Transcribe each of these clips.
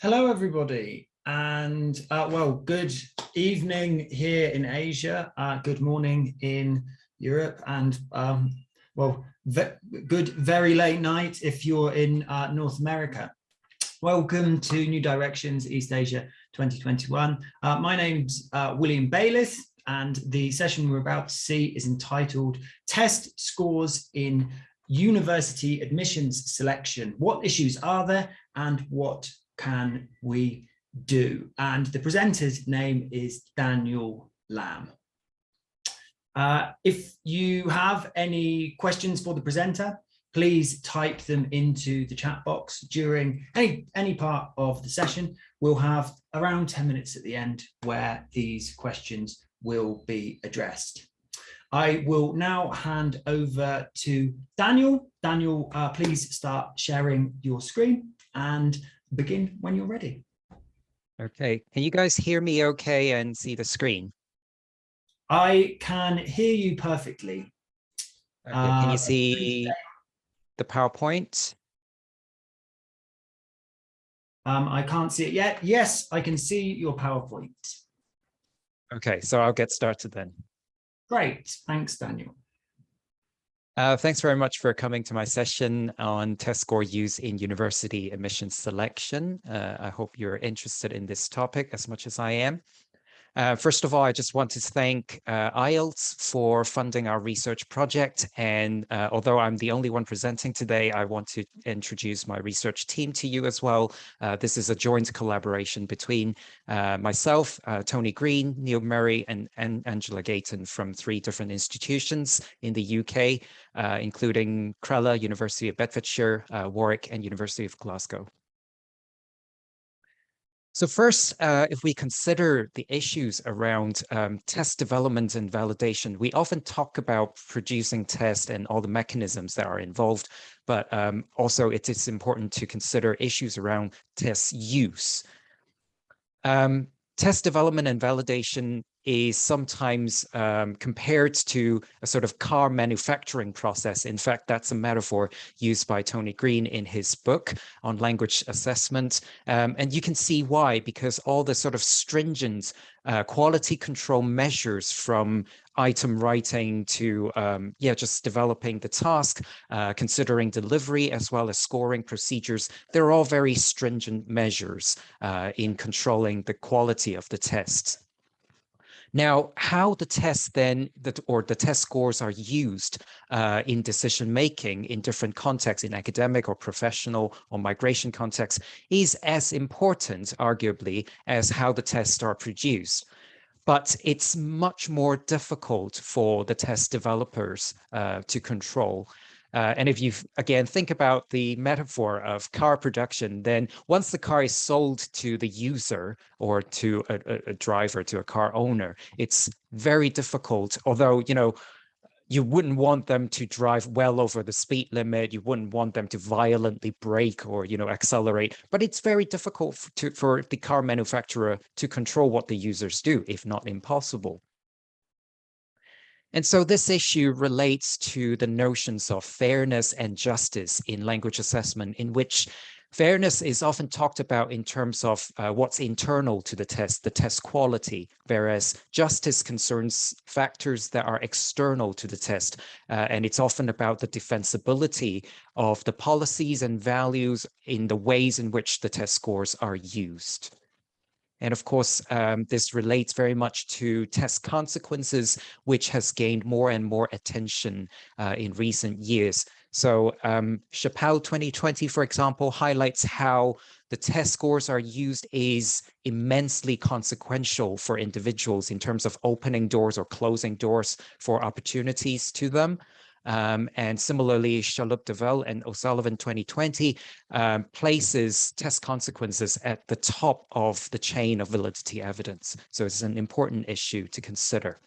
Hello, everybody, and well, good evening here in Asia, good morning in Europe, and well, good very late night if you're in North America. Welcome to New Directions East Asia 2021. My name's William Bayliss, and the session we're about to see is entitled Test Scores in University Admissions Selection. What issues are there and what can we do? And the presenter's name is Daniel Lamb. If you have any questions for the presenter, please type them into the chat box during any part of the session. We'll have around 10 minutes at the end where these questions will be addressed. I will now hand over to Daniel. Daniel, please start sharing your screen and begin when you're ready. Okay, can you guys hear me okay and see the screen? I can hear you perfectly. Okay, can you see the PowerPoint? I can't see it yet. Yes, I can see your PowerPoint. Okay, so I'll get started then. Great, thanks, Daniel. Thanks very much for coming to my session on test score use in university admissions selection. I hope you're interested in this topic as much as I am. First of all, I just want to thank IELTS for funding our research project. And although I'm the only one presenting today, I want to introduce my research team to you as well. This is a joint collaboration between myself, Tony Green, Neil Murray, and Angela Gayton from 3 different institutions in the UK, including Crella, University of Bedfordshire, Warwick, and University of Glasgow. So first, if we consider the issues around test development and validation, we often talk about producing tests and all the mechanisms that are involved, but also it is important to consider issues around test use. Test development and validation is sometimes compared to a sort of car manufacturing process. In fact, that's a metaphor used by Tony Green in his book on language assessment. And you can see why, because all the sort of stringent quality control measures from item writing to just developing the task, considering delivery as well as scoring procedures, they're all very stringent measures in controlling the quality of the test. Now, how the tests then, the test scores are used in decision-making in different contexts, in academic or professional or migration contexts, is as important, arguably, as how the tests are produced. But it's much more difficult for the test developers to control. And if you, again, think about the metaphor of car production, then once the car is sold to the user or to a driver, to a car owner, it's very difficult, although, you know, you wouldn't want them to drive well over the speed limit. You wouldn't want them to violently brake or, you know, accelerate. But it's very difficult for the car manufacturer to control what the users do, if not impossible. And so this issue relates to the notions of fairness and justice in language assessment, in which fairness is often talked about in terms of what's internal to the test quality, whereas justice concerns factors that are external to the test. And it's often about the defensibility of the policies and values in the ways in which the test scores are used. And of course, this relates very much to test consequences, which has gained more and more attention in recent years. So Chappelle 2020, for example, highlights how the test scores are used is immensely consequential for individuals in terms of opening doors or closing doors for opportunities to them. And similarly, Chaluk-Devel and O'Sullivan 2020 places test consequences at the top of the chain of validity evidence. So it's an important issue to consider.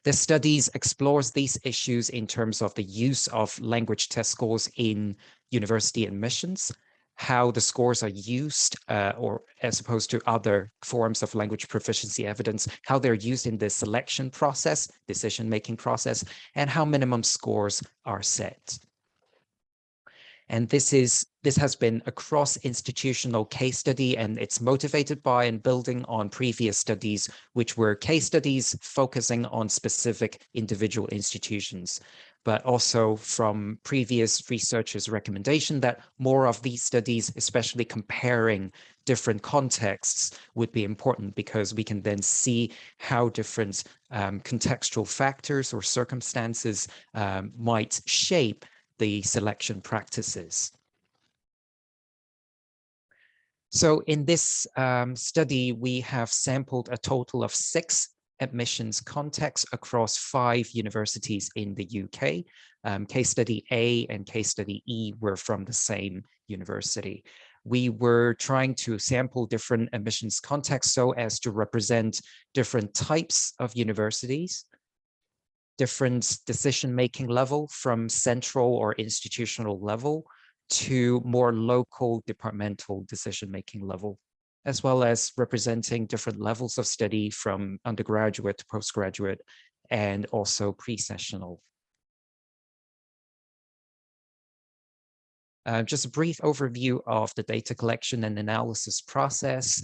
The studies explores these issues in terms of the use of language test scores in university admissions, how the scores are used, or as opposed to other forms of language proficiency evidence, how they're used in the selection process, decision-making process, and how minimum scores are set. And this has been a cross-institutional case study, and it's motivated by and building on previous studies, which were case studies focusing on specific individual institutions, but also from previous researchers' recommendation that more of these studies, especially comparing different contexts, would be important, because we can then see how different contextual factors or circumstances might shape the selection practices. So in this study, we have sampled a total of 6 admissions contexts across 5 universities in the UK. Case study A and case study E were from the same university. We were trying to sample different admissions contexts so as to represent different types of universities, different decision-making level from central or institutional level to more local departmental decision-making level, as well as representing different levels of study from undergraduate to postgraduate and also pre-sessional. Just a brief overview of the data collection and analysis process.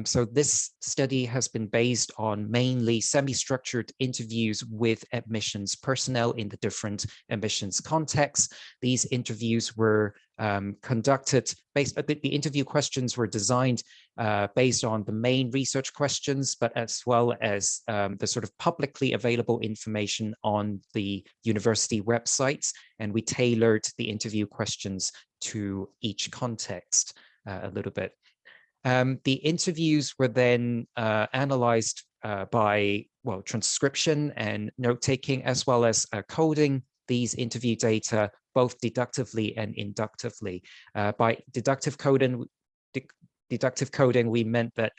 So this study has been based on mainly semi-structured interviews with admissions personnel in the different admissions contexts. These interviews were conducted the interview questions were designed based on the main research questions, but as well as the sort of publicly available information on the university websites. And we tailored the interview questions to each context a little bit. The interviews were then analyzed by, well, transcription and note-taking, as well as coding these interview data, both deductively and inductively. By deductive coding, we meant that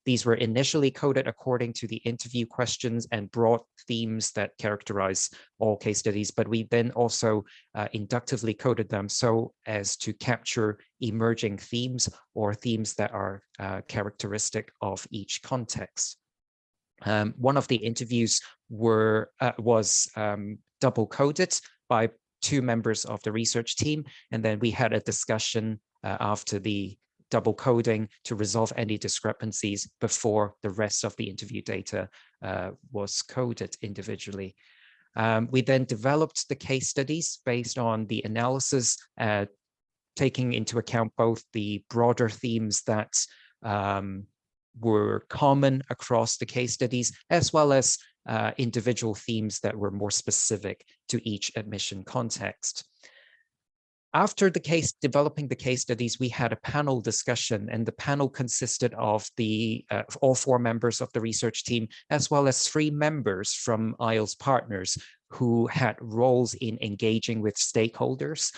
these were initially coded according to the interview questions and broad themes that characterize all case studies, but we then also inductively coded them so as to capture emerging themes or themes that are characteristic of each context. One of the interviews was double coded by 2 members of the research team, and then we had a discussion after the double coding to resolve any discrepancies before the rest of the interview data was coded individually. We then developed the case studies based on the analysis, taking into account both the broader themes that were common across the case studies, as well as individual themes that were more specific to each admission context. After developing the case studies, we had a panel discussion, and the panel consisted of all 4 members of the research team, as well as 3 members from IELTS partners who had roles in engaging with stakeholders.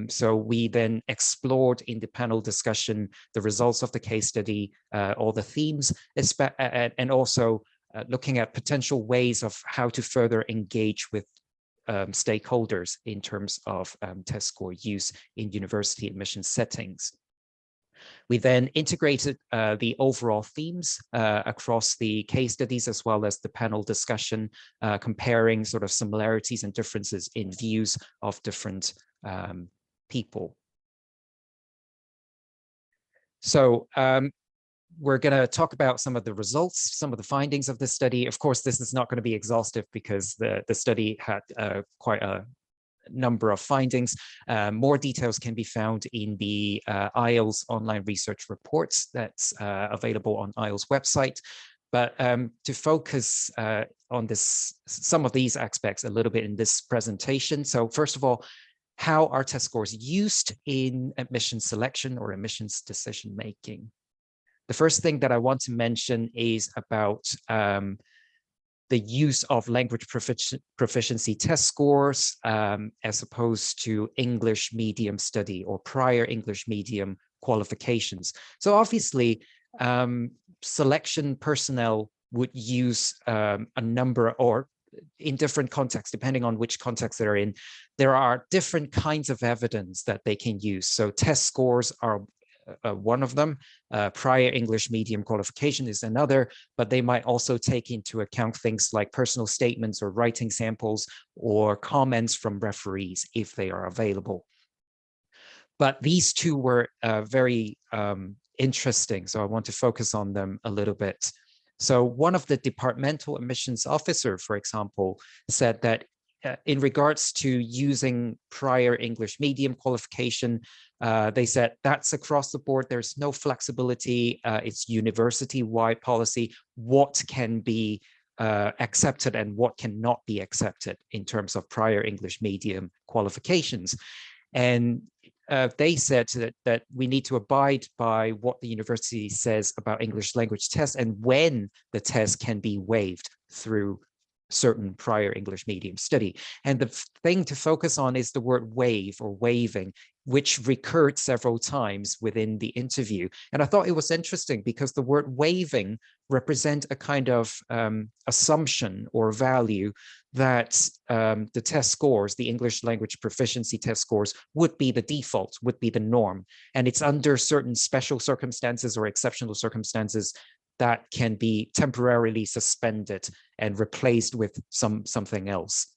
So we then explored in the panel discussion the results of the case study, all the themes, and also looking at potential ways of how to further engage with stakeholders in terms of test score use in university admission settings. We then integrated the overall themes across the case studies, as well as the panel discussion, comparing sort of similarities and differences in views of different people. So we're going to talk about some of the results, some of the findings of this study. Of course, this is not going to be exhaustive because the study had quite a number of findings. More details can be found in the IELTS online research reports that's available on IELTS website. But to focus on some of these aspects a little bit in this presentation. So first of all, how are test scores used in admission selection or admissions decision making? The first thing that I want to mention is about the use of language proficiency test scores as opposed to English medium study or prior English medium qualifications. So obviously, selection personnel would use a number, or in different contexts, depending on which context they're in, there are different kinds of evidence that they can use. So test scores are one of them. Prior English medium qualification is another, but they might also take into account things like personal statements or writing samples or comments from referees if they are available. But these two were very interesting, so I want to focus on them a little bit. So one of the departmental admissions officer, for example, said that in regards to using prior English medium qualification, they said that's across the board. There's no flexibility. It's university-wide policy. What can be accepted and what cannot be accepted in terms of prior English medium qualifications. And they said that we need to abide by what the university says about English language tests and when the test can be waived through certain prior English medium study. And the thing to focus on is the word waive or waiving, which recurred several times within the interview. And I thought it was interesting because the word waiving represent a kind of assumption or value that the test scores, the English language proficiency test scores, would be the default, would be the norm. And it's under certain special circumstances or exceptional circumstances that can be temporarily suspended and replaced with something else.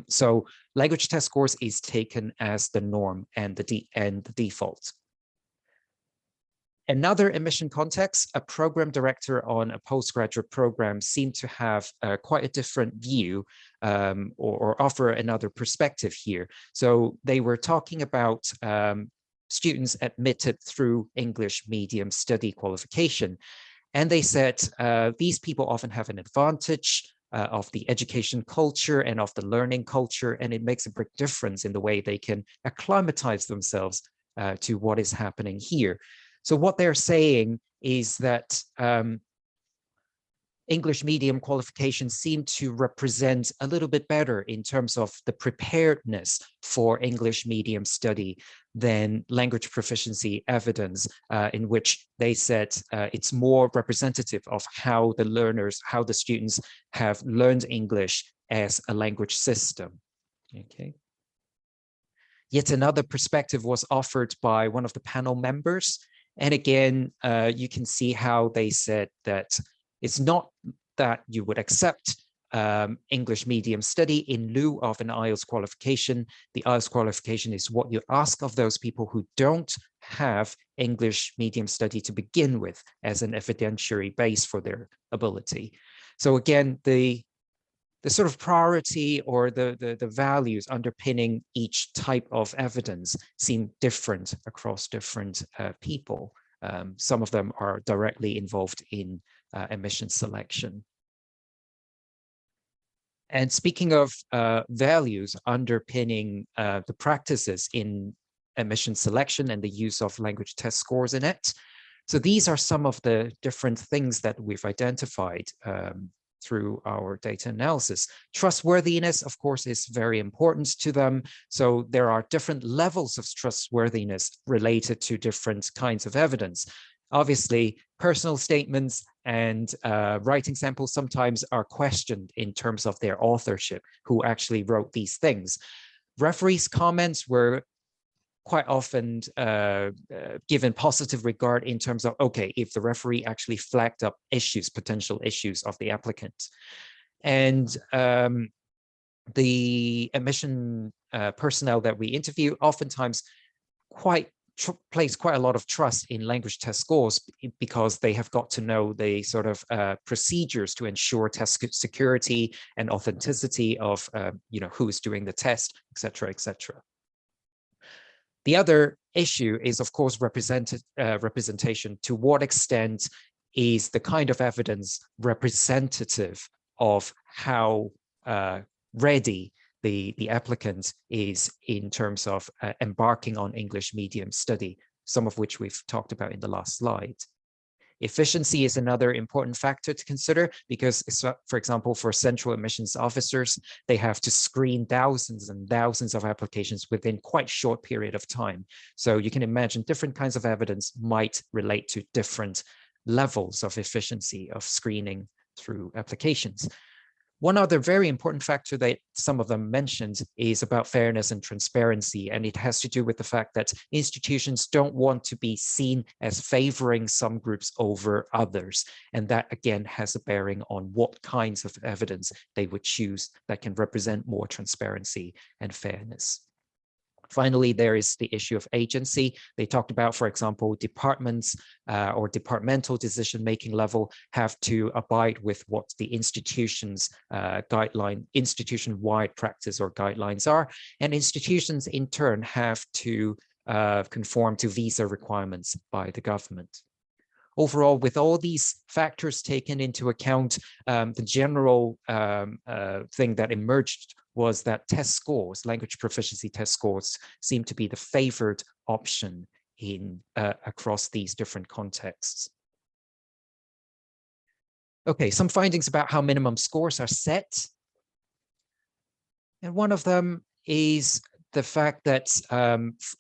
So language test scores is taken as the norm and the default. Another admission context, a program director on a postgraduate program seemed to have quite a different view or offer another perspective here. So they were talking about students admitted through English medium study qualification. And they said these people often have an advantage of the education culture and of the learning culture, and it makes a big difference in the way they can acclimatize themselves to what is happening here. So what they're saying is that English medium qualifications seem to represent a little bit better in terms of the preparedness for English medium study than language proficiency evidence, in which they said it's more representative of how the learners, how the students have learned English as a language system. Okay. Yet another perspective was offered by one of the panel members. And again, you can see how they said that it's not that you would accept English medium study in lieu of an IELTS qualification. The IELTS qualification is what you ask of those people who don't have English medium study to begin with as an evidentiary base for their ability. So again, the sort of priority or the values underpinning each type of evidence seem different across different people. Some of them are directly involved in admission selection. And speaking of values underpinning the practices in admission selection and the use of language test scores in it. So these are some of the different things that we've identified through our data analysis. Trustworthiness, of course, is very important to them. So there are different levels of trustworthiness related to different kinds of evidence. Obviously, personal statements and writing samples sometimes are questioned in terms of their authorship, who actually wrote these things. Referees' comments were quite often given positive regard in terms of, okay, if the referee actually flagged up issues, potential issues of the applicant. And the admission personnel that we interview oftentimes place quite a lot of trust in language test scores because they have got to know the sort of procedures to ensure test security and authenticity of who is doing the test, et cetera, et cetera. The other issue is, of course, representation. To what extent is the kind of evidence representative of how ready the applicant is in terms of embarking on English medium study, some of which we've talked about in the last slide. Efficiency is another important factor to consider because, for example, for central admissions officers, they have to screen thousands and thousands of applications within quite a short period of time. So you can imagine different kinds of evidence might relate to different levels of efficiency of screening through applications. One other very important factor that some of them mentioned is about fairness and transparency, and it has to do with the fact that institutions don't want to be seen as favoring some groups over others. And that, again, has a bearing on what kinds of evidence they would choose that can represent more transparency and fairness. Finally, there is the issue of agency. They talked about, for example, departments or departmental decision-making level have to abide with what the institution's institution-wide practice or guidelines are, and institutions in turn have to conform to visa requirements by the government. Overall, with all these factors taken into account, the general thing that emerged was that test scores, language proficiency test scores, seem to be the favored option in across these different contexts. Okay, some findings about how minimum scores are set. And one of them is the fact that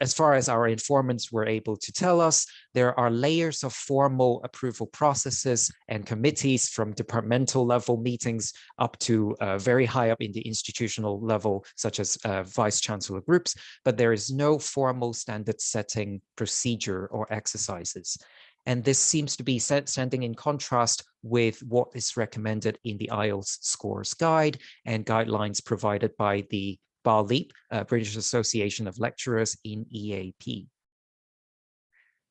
as far as our informants were able to tell us, there are layers of formal approval processes and committees from departmental level meetings up to very high up in the institutional level, such as vice chancellor groups, but there is no formal standard setting procedure or exercises. And this seems to be standing in contrast with what is recommended in the IELTS scores guide and guidelines provided by the BALIP, British Association of Lecturers in EAP.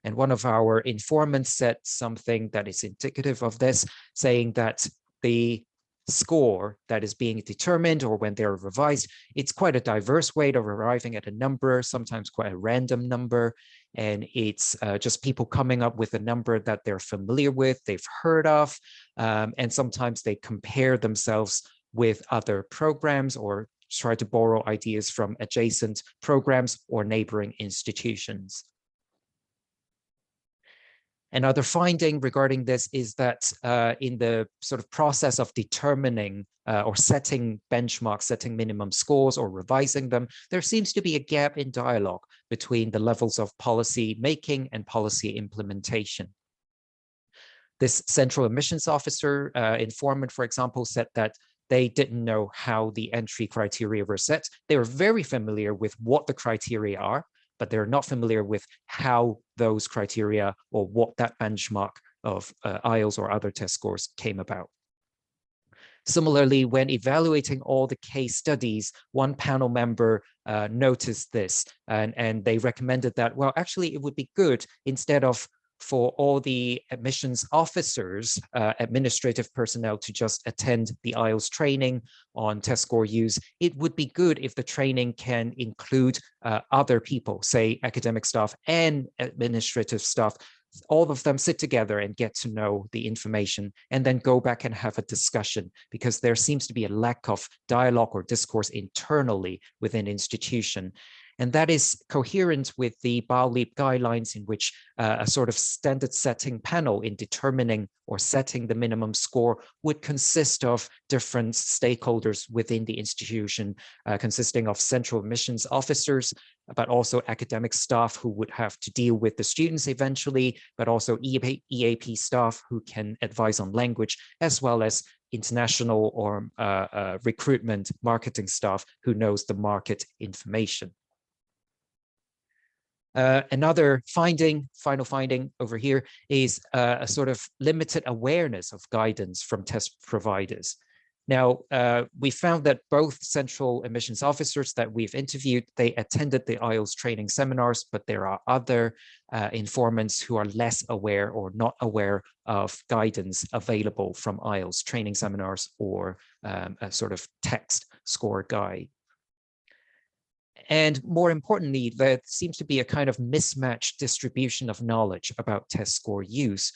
And one of our informants said something that is indicative of this, saying that the score that is being determined or when they're revised, it's quite a diverse way of arriving at a number, sometimes quite a random number. And it's just people coming up with a number that they're familiar with, they've heard of, and sometimes they compare themselves with other programs or try to borrow ideas from adjacent programs or neighboring institutions. Another finding regarding this is that in the sort of process of determining or setting benchmarks, setting minimum scores or revising them, there seems to be a gap in dialogue between the levels of policy making and policy implementation. This central admissions officer informant, for example, said that they didn't know how the entry criteria were set. They were very familiar with what the criteria are, but they're not familiar with how those criteria or what that benchmark of IELTS or other test scores came about. Similarly, when evaluating all the case studies, one panel member noticed this and they recommended that, well, actually, it would be good instead of for all the admissions officers, administrative personnel to just attend the IELTS training on test score use, it would be good if the training can include other people, say academic staff and administrative staff, all of them sit together and get to know the information and then go back and have a discussion, because there seems to be a lack of dialogue or discourse internally within institution. And that is coherent with the BALIP guidelines, in which a sort of standard setting panel in determining or setting the minimum score would consist of different stakeholders within the institution, consisting of central admissions officers, but also academic staff who would have to deal with the students eventually, but also EAP staff who can advise on language, as well as international or recruitment marketing staff who knows the market information. Another finding, final finding over here, is a sort of limited awareness of guidance from test providers. Now, we found that both central admissions officers that we've interviewed, they attended the IELTS training seminars, but there are other informants who are less aware or not aware of guidance available from IELTS training seminars or a sort of text score guide. And more importantly, there seems to be a kind of mismatched distribution of knowledge about test score use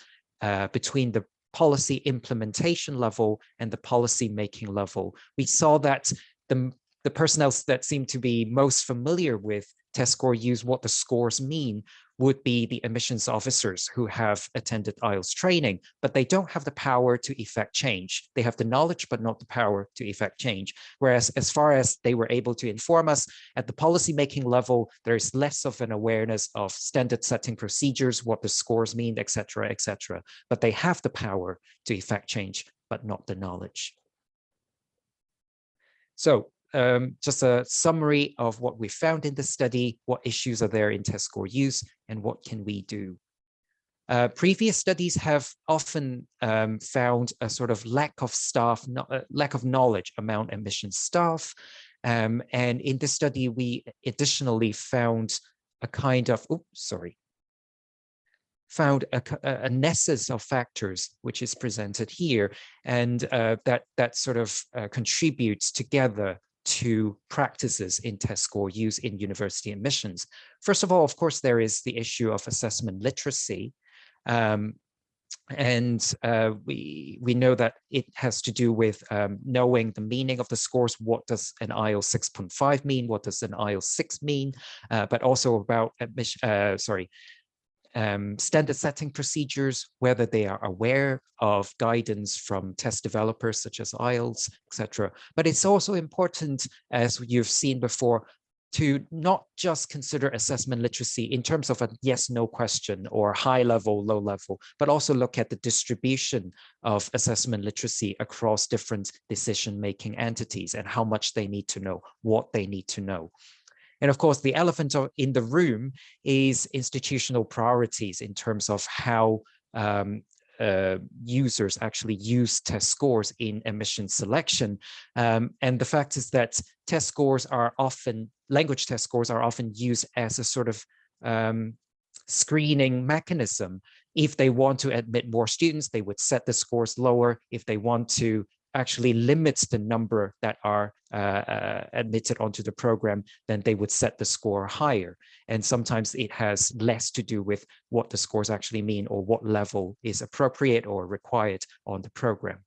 between the policy implementation level and the policy making level. We saw that the personnel that seem to be most familiar with test score use, what the scores mean, would be the admissions officers who have attended IELTS training, but they don't have the power to effect change. They have the knowledge, but not the power to effect change. Whereas as far as they were able to inform us at the policymaking level, there's less of an awareness of standard setting procedures, what the scores mean, et cetera, but they have the power to effect change, but not the knowledge. So just a summary of what we found in the study, what issues are there in test score use, and what can we do? Previous studies have often found a sort of lack of staff, lack of knowledge among admissions staff, And in this study, we additionally found a kind of, found a nexus of factors, which is presented here, and that sort of contributes together to practices in test score use in university admissions. First of all, of course, there is the issue of assessment literacy. And we know that it has to do with knowing the meaning of the scores. What does an IELTS 6.5 mean? What does an IELTS 6 mean? But also about standard setting procedures, whether they are aware of guidance from test developers such as IELTS, etc. But it's also important, as you've seen before, to not just consider assessment literacy in terms of a yes/no question or high level, low level, but also look at the distribution of assessment literacy across different decision-making entities and how much they need to know, what they need to know. And of course, the elephant in the room is institutional priorities in terms of how users actually use test scores in admission selection. And the fact is that language test scores are often used as a sort of screening mechanism. If they want to admit more students, they would set the scores lower. If they want to actually limit the number that are admitted onto the program, then they would set the score higher. And sometimes it has less to do with what the scores actually mean or what level is appropriate or required on the program.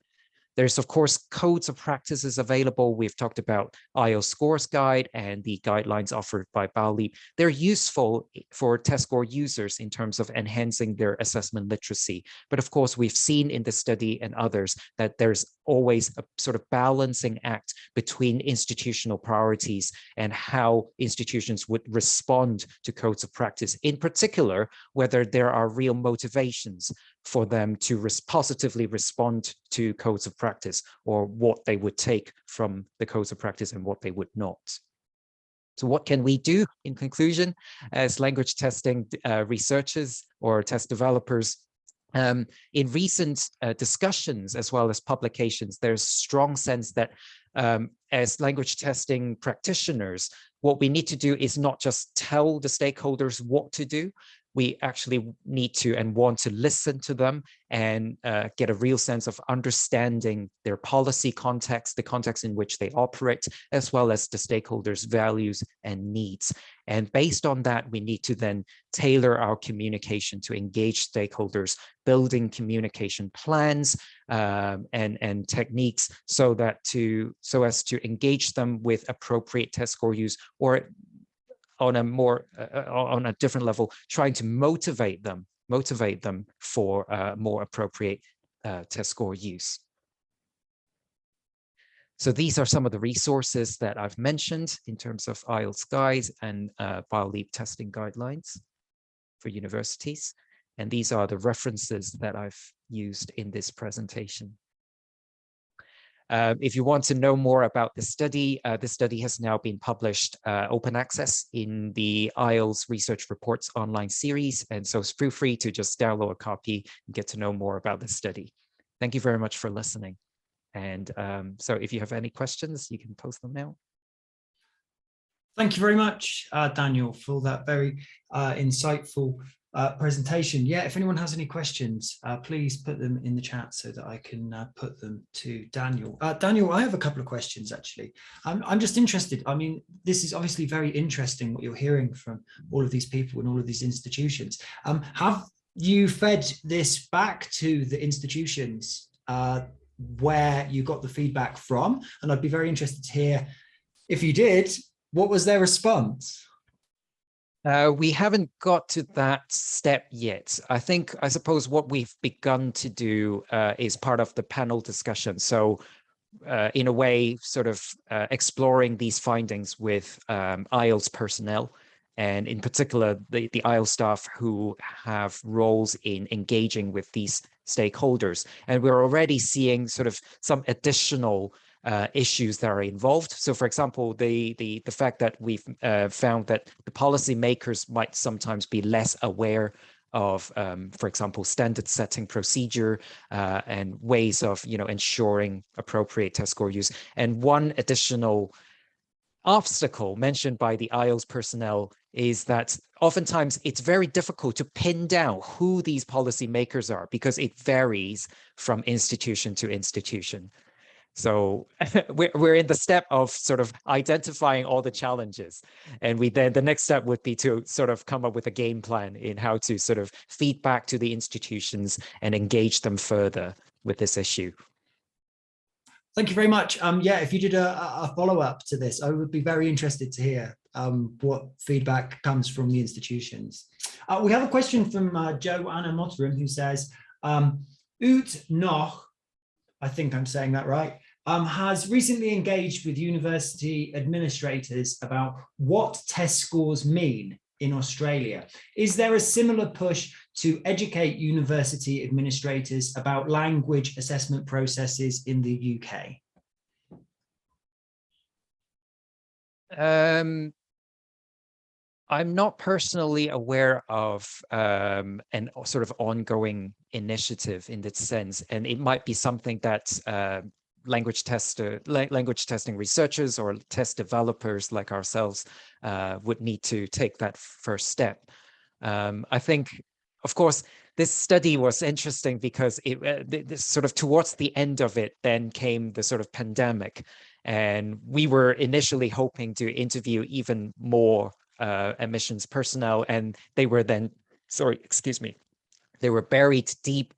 There's, of course, codes of practices available. We've talked about IELTS Scores Guide and the guidelines offered by BALIP. They're useful for test score users in terms of enhancing their assessment literacy. But of course, we've seen in the study and others that there's always a sort of balancing act between institutional priorities and how institutions would respond to codes of practice, in particular, whether there are real motivations for them to positively respond to codes of practice, or what they would take from the codes of practice and what they would not. So what can we do in conclusion as language testing researchers or test developers? In recent discussions as well as publications, there's strong sense that as language testing practitioners, what we need to do is not just tell the stakeholders what to do. We actually need to and want to listen to them and get a real sense of understanding their policy context, the context in which they operate, as well as the stakeholders' values and needs. And based on that, we need to then tailor our communication to engage stakeholders, building communication plans and techniques so as to engage them with appropriate test score use, or on a different level, trying to motivate them for more appropriate test score use. So these are some of the resources that I've mentioned in terms of IELTS guides and BioLeap testing guidelines for universities. And these are the references that I've used in this presentation. If you want to know more about this study has now been published open access in the IELTS Research Reports online series. And so feel free to just download a copy and get to know more about this study. Thank you very much for listening. And so if you have any questions, you can post them now. Thank you very much, Daniel, for that very insightful presentation. Yeah, if anyone has any questions, please put them in the chat so that I can put them to Daniel. Daniel, I have a couple of questions, actually. I'm just interested. I mean, this is obviously very interesting what you're hearing from all of these people and all of these institutions. Have you fed this back to the institutions where you got the feedback from? And I'd be very interested to hear, if you did, what was their response? We haven't got to that step yet. I suppose what we've begun to do is part of the panel discussion. So in a way, sort of exploring these findings with IELTS personnel, and in particular, the IELTS staff who have roles in engaging with these stakeholders. And we're already seeing sort of some additional issues that are involved. So, for example, the fact that we've found that the policymakers might sometimes be less aware of, for example, standard setting procedure and ways of, ensuring appropriate test score use. And one additional obstacle mentioned by the IELTS personnel is that oftentimes it's very difficult to pin down who these policymakers are because it varies from institution to institution. So we're in the step of sort of identifying all the challenges. And the next step would be to sort of come up with a game plan in how to sort of feed back to the institutions and engage them further with this issue. Thank you very much. Yeah, if you did a follow-up to this, I would be very interested to hear what feedback comes from the institutions. We have a question from Joanna Mottram, who says, Ut noch, I think I'm saying that right, has recently engaged with university administrators about what test scores mean in Australia. Is there a similar push to educate university administrators about language assessment processes in the UK? I'm not personally aware of an sort of ongoing initiative in that sense, and it might be something that language testing researchers or test developers like ourselves would need to take that first step. I think, of course, this study was interesting because this sort of towards the end of it then came the sort of pandemic, and we were initially hoping to interview even more admissions personnel, and they were then, they were buried deep.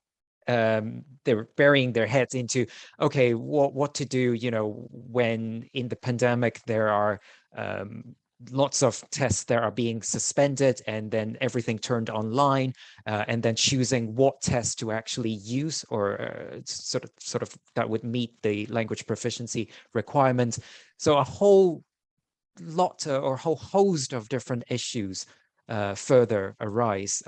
They were burying their heads into, okay, what to do, you know, when in the pandemic there are lots of tests that are being suspended and then everything turned online, and then choosing what test to actually use or sort of that would meet the language proficiency requirements. So a whole lot or whole host of different issues further arose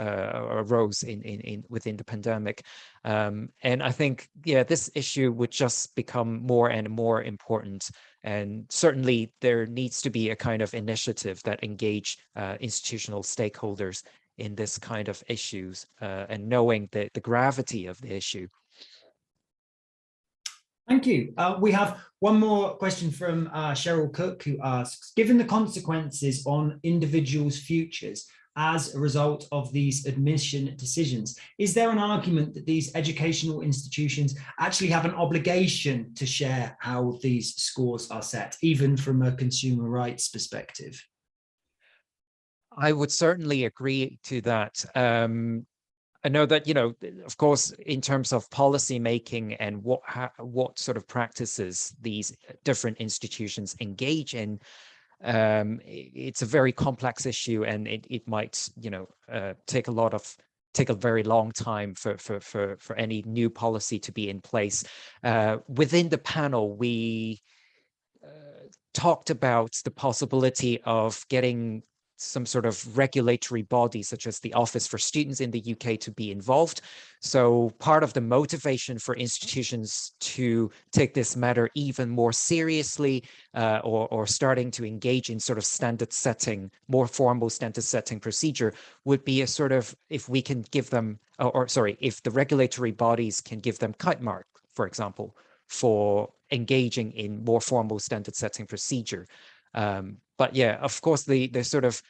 within the pandemic, and I think, yeah, this issue would just become more and more important, and certainly there needs to be a kind of initiative that engage institutional stakeholders in this kind of issues, and knowing the gravity of the issue. Thank you. We have one more question from Cheryl Cook, who asks, given the consequences on individuals' futures as a result of these admission decisions, is there an argument that these educational institutions actually have an obligation to share how these scores are set, even from a consumer rights perspective? I would certainly agree to that. I know that, you know, of course, in terms of policy making and what sort of practices these different institutions engage in, it's a very complex issue, and it might, you know, take a very long time for any new policy to be in place. Within the panel, we talked about the possibility of getting some sort of regulatory body, such as the Office for Students in the UK, to be involved. So part of the motivation for institutions to take this matter even more seriously, or starting to engage in sort of standard setting, more formal standard setting procedure, would be a sort of, if we can give them, if the regulatory bodies can give them kite mark, for example, for engaging in more formal standard setting procedure. But yeah, of course, the sort of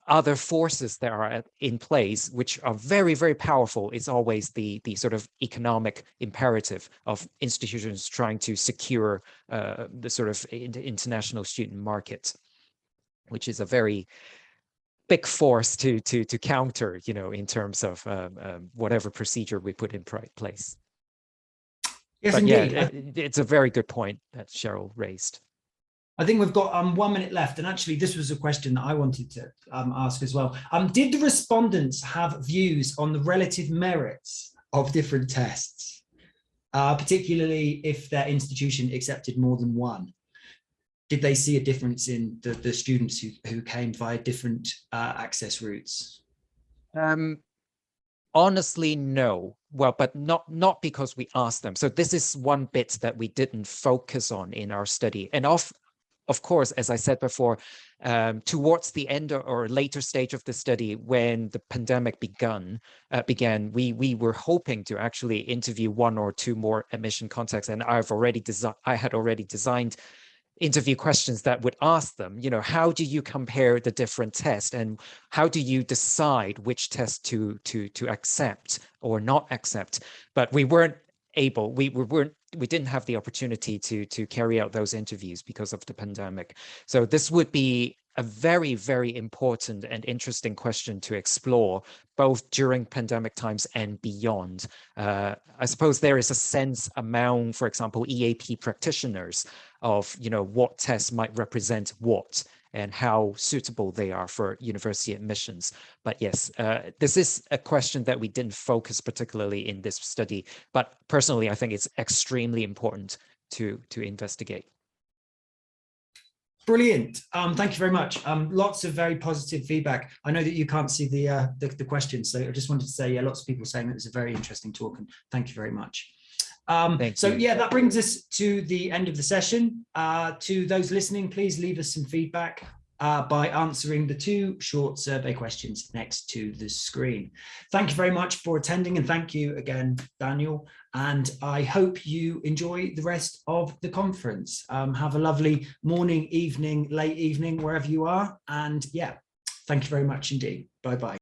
other forces that are in place, which are very, very powerful, is always the sort of economic imperative of institutions trying to secure the sort of international student market, which is a very big force to counter, you know, in terms of whatever procedure we put in place. Yes, but indeed. Yeah, it's a very good point that Cheryl raised. I think we've got 1 minute left, and actually this was a question that I wanted to ask as well. Did the respondents have views on the relative merits of different tests, particularly if their institution accepted more than one? Did they see a difference in the students who came via different access routes? Honestly, no. Well, but not because we asked them. So this is one bit that we didn't focus on in our study. And of course, as I said before, towards the end or later stage of the study, when the pandemic began, we were hoping to actually interview one or two more admission contacts, and I had already designed interview questions that would ask them, how do you compare the different tests, and how do you decide which test to accept or not accept? But we weren't able, we didn't have the opportunity to carry out those interviews because of the pandemic. So this would be a very, very important and interesting question to explore, both during pandemic times and beyond. I suppose there is a sense among, for example, EAP practitioners of, what tests might represent what and how suitable they are for university admissions. But yes, this is a question that we didn't focus particularly in this study, but personally, I think it's extremely important to investigate. Brilliant. Thank you very much. Lots of very positive feedback. I know that you can't see the questions, so I just wanted to say, lots of people saying that it was a very interesting talk, and thank you very much. So yeah, that brings us to the end of the session. To those listening, please leave us some feedback by answering the 2 short survey questions next to the screen. Thank you very much for attending, and thank you again, Daniel. And I hope you enjoy the rest of the conference. Have a lovely morning, evening, late evening, wherever you are. And yeah, thank you very much indeed. Bye-bye.